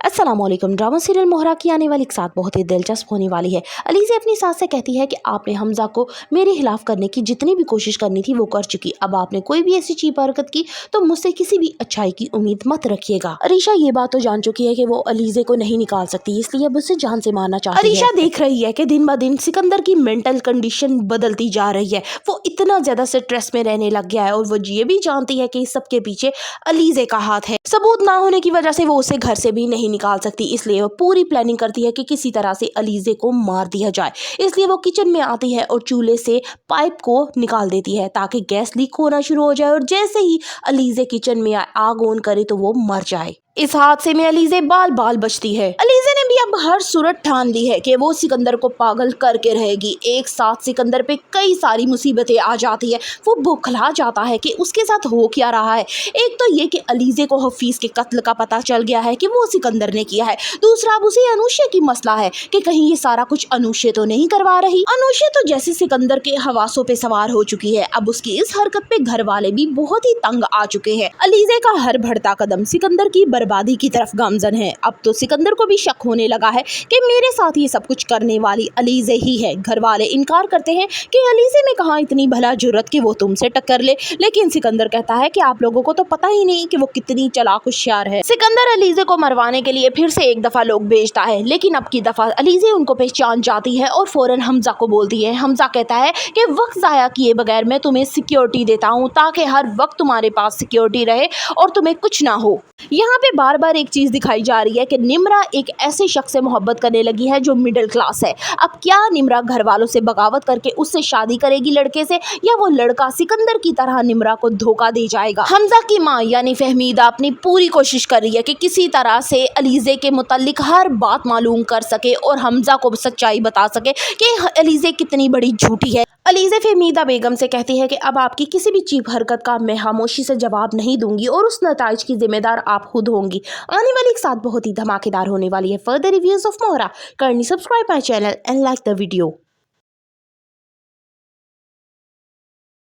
अस्सलामुअलैकुम। Drama serial मोहरा की आने वाली एक साथ बहुत ही दिलचस्प होने वाली है। अलीज़ा अपनी सास से कहती है कि आपने हमजा को मेरे खिलाफ करने की जितनी भी कोशिश करनी थी वो कर चुकी। अब आपने कोई भी ऐसी चीप हरकत की तो मुझसे किसी भी अच्छाई की उम्मीद मत रखिएगा। अरीशा ये बात तो जान चुकी है कि वो अलीज़े को नहीं निकाल सकती, इसलिए अब उसे जान से मारना चाहती है। अरीशा देख रही है कि दिन ब दिन सिकंदर की मेंटल कंडीशन बदलती जा रही है। वो इतना ज्यादा स्ट्रेस में रहने लग गया है और वो ये भी जानती है कि इस सब के पीछे अलीज़े का हाथ है। सबूत ना होने की वजह से वो उसे घर से भी नहीं निकाल सकती, इसलिए वो पूरी प्लानिंग करती है कि किसी तरह से अलीज़े को मार दिया जाए। इसलिए वो किचन में आती है और चूल्हे से पाइप को निकाल देती है ताकि गैस लीक होना शुरू हो जाए और जैसे ही अलीज़े किचन में आग ऑन करे तो वो मर जाए। इस हादसे में अलीज़े बाल बाल बचती है। अलीज़े ने भी अब हर सूरत ठान ली है कि वो सिकंदर को पागल करके रहेगी। एक साथ सिकंदर पे कई सारी मुसीबतें आ जाती है। वो बौखला जाता है कि उसके साथ हो क्या रहा है। एक तो ये कि अलीज़े को हफीज़ के कत्ल का पता चल गया है कि वो सिकंदर ने किया है। दूसरा, अब उसे अनुष्य की मसला है कि कहीं ये सारा कुछ अनुष्य तो नहीं करवा रही। अनुष्य तो जैसे सिकंदर के हवासों पे सवार हो चुकी है। अब उसकी इस हरकत पे घर वाले भी बहुत ही तंग आ चुके हैं। अलीज़े का हर बढ़ता कदम सिकंदर की बर्बादी की तरफ गामजन है। अब तो सिकंदर को भी शक होने लगा है कि मेरे साथ ये सब कुछ करने वाली अलीज़े ही है। घर वाले इनकार करते हैं कि अलीज़े में कहाँ इतनी भला जुर्रत कि वो तुमसे टक्कर ले, लेकिन सिकंदर कहता है कि आप लोगों को तो पता ही नहीं कि वो कितनी चालाक होशियार है। सिकंदर अलीज़े को मरवाने के लिए फिर से एक दफा लोग भेजता है, लेकिन अब की दफा अलीज़े उनको पहचान जाती है और फौरन हमजा को बोलती है। हमजा कहता है कि वक्त ज़ाया किए बगैर मैं तुम्हें सिक्योरिटी देता हूँ ताकि हर वक्त तुम्हारे पास सिक्योरिटी रहे और तुम्हें कुछ ना हो। यहाँ पे बार बार एक चीज दिखाई जा रही है कि निम्रा एक ऐसे शख्स से मोहब्बत करने लगी है जो मिडिल क्लास है। अब क्या निम्रा घर वालों से बगावत करके उससे शादी करेगी लड़के से, या वो लड़का सिकंदर की तरह निम्रा को धोखा दे जाएगा। हमजा की माँ यानी फहमीदा अपनी पूरी कोशिश कर रही है कि किसी तरह से अलीज़े के मुतालिक हर बात मालूम कर सके और हमजा को सच्चाई बता सके कि अलीज़े कितनी बड़ी झूठी है। अलीज़े फहमीदा बेगम से कहती है कि अब आपकी किसी भी चीप हरकत का मैं खामोशी से जवाब नहीं दूंगी और उस नताइज की जिम्मेदार आप खुद होंगी। आने वाली एक साथ बहुत ही धमाकेदार होने वाली है। फर्दर रिव्यूज ऑफ मोहरा, करनी subscribe my channel and like the video.